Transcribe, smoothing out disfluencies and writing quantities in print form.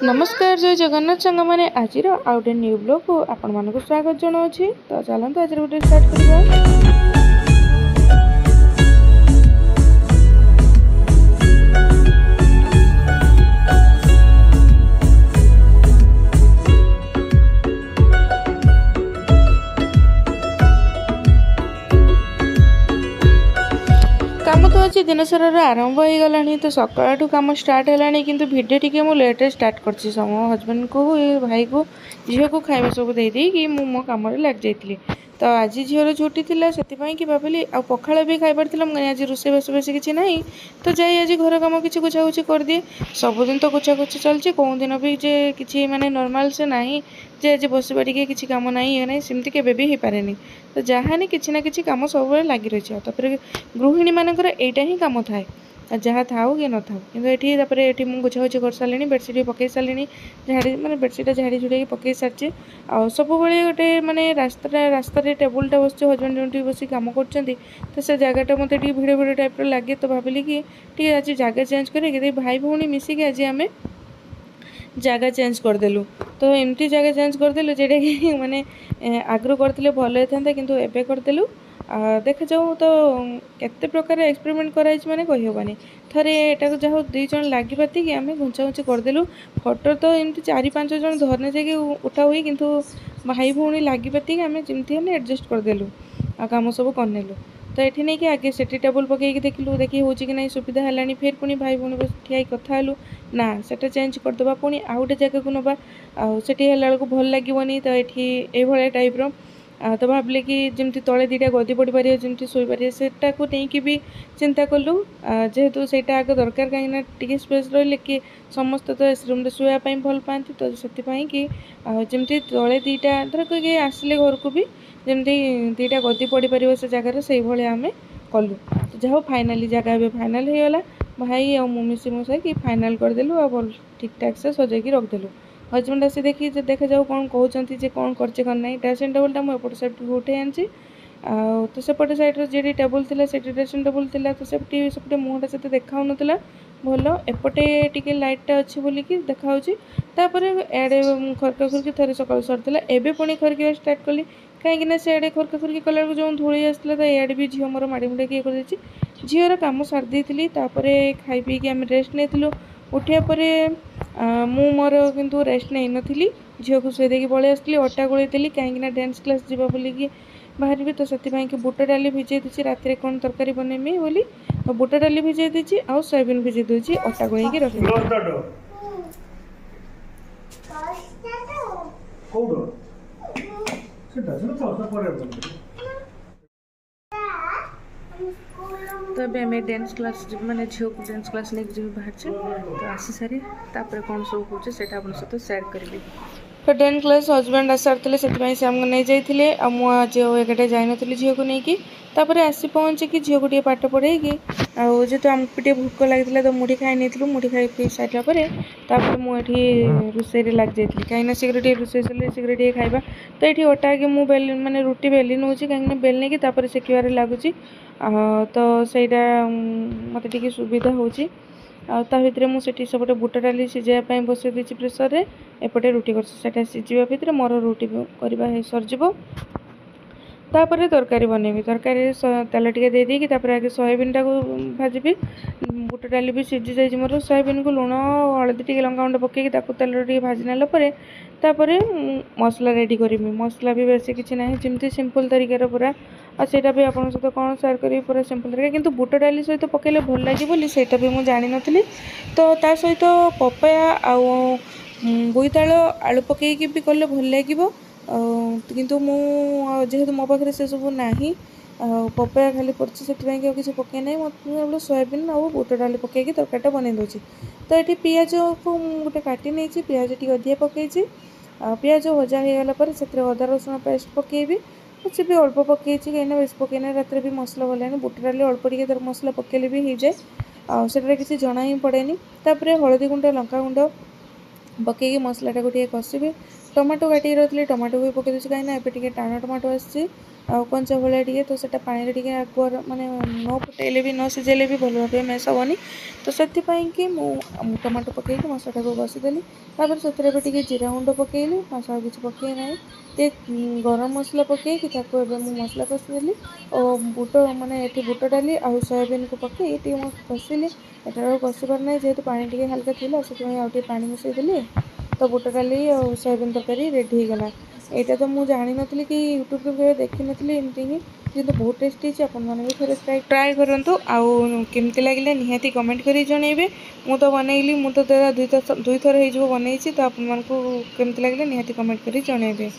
नमस्कार जय जगन्नाथ सांग मैंने आज आउ गोटे न्यू ब्लॉग को आपण मानक स्वागत जनावि। तो चलते आज गोटे स्टार्ट करवा। काम तो आज दिन सारा आरंभ हो गला तो सकाळू कम स्टार्ट है कि भिडियो टी मुझे लेट्रे स्टार्ट कर हजबैंड को भाई को झील को खाଇବା सब देदी कि मो कम लग जाइए। तो आज झीर छुट्टी थी से कि भाविली आ पखाड़ भी खाइबार आज रोसे बस बेस किसी ना तो जाए आज घर कम किसी गुछागुछी कर दिए। सबुदिन तो गुछागुछी चलती कौन दिन भी जे किसी माने नॉर्मल से नहीं जे आज बस पड़े किसी कम ना ये ना सेमती केवे भी हो पारे। तो जहाँ किसी ना कि कम सब लगी रही है। गृहिणी मानकर एटा ही कम थाए जहाँ थाऊ कि न थाऊ कि ये मुझे गुछागुछी कर सारे बेडसीट पकई सारे झाड़ी मैंने बेडसीटा झाड़ी झुड़ी पकई सारी आ सब गोटे मैंने रास्ता टेबुलटा बस हजबैंड जो बस कम कर तो से जगटा मत भिड़ भिड़ टाइप लगे। तो भाविली कि आज जगह चेंज कर भाई भौणी मिसिक आज आम जगह चेंज करदेलु। तो एमती जगह चेंज करदेलु जेटा कि माने आगु करते भल होता कि एबे करदेलु। देखा जाऊ तो केते प्रकार एक्सपेरिमेंट कराई माने कहीहबानी थे एटा जहाँ दुई जन लगी पाती आम घुंचा घुंची करदेलु। फटो तो एमती 4-5 जन धरने जाकि उठा हुई किंतु भाई भौणी लगी पाती आम जमती हेल्ले एडजस्ट करदेलु आ काम सब करनेलु। तो ये नहीं कि आगे सेटी टेबुल पकईकि देखिलु देखी हो कि नहीं सुविधा है फिर पुणी भाई भौणी बस ठिया कथा ना सेटा चेंज करदे पुणी आउ गोटे जगह को नवा आठी है भल लगे। तो ये टाइप रो तो भाविले कि जमती तले दुटा गदी पड़ पारे जमती शोई पारे सेटा को नहीं भी चिंता कलु जेहेतु सेटा आगे दरकार कहीं टी स्पेस रही कि समस्त तो एस रूम शोवाई भल पाती। तो से कि जमती तले दुटा धर कि आसिले घर को भी जमती दुटा गदी पड़ पार से जगार से भाया आम कलु। तो जहाँ फाइनाली जगह फाइनाल हो गला भाई आ मिसी मुसा कि फाइनाल करदेलु आ भल ठीक ठाक से सजाई रखदेलु। हजबैंड आसी देखी देखा जाऊ कौन कहते जे कौन करचे कौन ना ड्रेसिंग टेबुलटा मुझे एपट साइड को उठे आनी तो सेपटे साइड जी टेबुल थी से ड्रेसिंग टेबुल थी तो सेपटे मुहटा से देखा ना भल एपटे टी लाइटा अच्छी बोलिकी देखा एडे खरका खुरकी थे सका सरला एवं पुणी खरका स्टार्ट कली कहीं से एडे खरका खुरकी कला जो धूली आसला तो एडे भी झील मोर माड़ी मुड़ा किए कर झीर कम सारी खाई पीकी आम रेस्ट नहीं उठा पर मु मोर किंतु रेस्ट नहीं नथी झील को शुई देकी पलि आसली अटा गोलैली कहीं डांस क्लास जावा बोलिकी बाहर तो से कि बुट डाली भिजे दी रात कौन तरकारी बनैमी बोली बुट डाली भिजे दी आउ सोयाबीन भिजे दूसरी अटा गोलैकी रखी तो अभी डांस क्लास मैंने झील को डांस क्लास नहीं जी बाहर तो आसी सारी कौन सब हो सहित सेयार करी। तो डांस क्लास हजबैंड आस सारे से आमको नहीं जाइए आज एगाटे जाइनी झील को लेकिन तापर आसी पहुँचिकी झील को पाठ पढ़ेगी जेहेतु आमको भूक लगी तो मुढ़ी खाई नहीं मुढ़ी खाई पी सारापर मुझे रोसे लग जाइए कहीं शीघ्र टे रोसे शीघ्र टे खाइबा। तो ये अटा आगे मुझे माने रुटी बेली नौ कहीं बेल नहीं कि सेकिबार लगुच तो सहीटा मत टी सुविधा होची भितर मुझे सेपटे बुट डाली सीझाई बसई दी प्रेसर रे एपटे रुटी कर सीझा भितर मोर रुटी करवा सरजिब। तापर तरकारी बनैबी तरकारी तेल टे देदेकी आगे सोयाबीन टाक भाजी बुट डाली भी सीझी जाइए मोर सोयाबीन को लुण हलदी टे लंका गुंड पकईकि तेल टे भाजी नालापर मसला रेडी करी मसला भी बेसी किसी ना जमती सिंपल तरीकार पूरा आटा भी आप सहित कौन सेयार करी पूरा सिंपल तरीका किंतु बुट डाली सहित पकईले भल लगे बोली सेटा भी मुझे जानी नी। तो ता सहित पपाया आउ बोईताल आलू पकईकि भी कले भल लगे किंतु जेहेतु मो पाखे से सब ना पपाया खाली पड़े से किसी पकई ना मतलब सोयाबीन आउ बुट डाली पकईकि तरकारीटा बन दूसरी। तो ये पियाज को गोटे काटी नहीं पियाज टी अधिका पकई पियाज भजा हो गला से अदा रसुण पेस्ट पकईबी से भी अल्प पकई कहीं बेस पकईना रात भी मसला भलानी बुट डाली अल्प टे मसला पकईले भी हो जाए से किसी जना ही पड़ेनी। तापर हलदी गुंड लंका गुंड पकईकि मसलाटा को कषिबी टमाटो काटिकी रखी टमाटो भी पकई दूसरी कहीं ए टाण टमाटो आसी कंचा भाया टे तो से पानी टे आगुआ मानने न फुटेले भी न सिझेले भी भल भाव मेस हेनी तो से टमाटो पकई मसला को बसीदेली से जीरा गुंड पकईली मसला किसी पकई ना टे गरम मसला पकई मसला कषिदेली और बुट माने बुट डाली आउ सोयाबीन को पकई कषिली एटार कषि पार ना जेहेतु पानी टे हल्का थी से पानी मिसईदेली तो बुट डाली और सोयाबीन तरकारी रेडी होगला। यहाँ तो मुझे जानी नी कि यूट्यूब के देखी नी एमती ही किंतु बहुत टेस्टी है आपने भी थे ट्राए करूँ आउ केमती लगे निहाती कमेंट कर जनइबे मु तो बनइली मु तो दुई थर हो बनई तो आपको केमती लगे निहाती कमेंट कर जनइबे।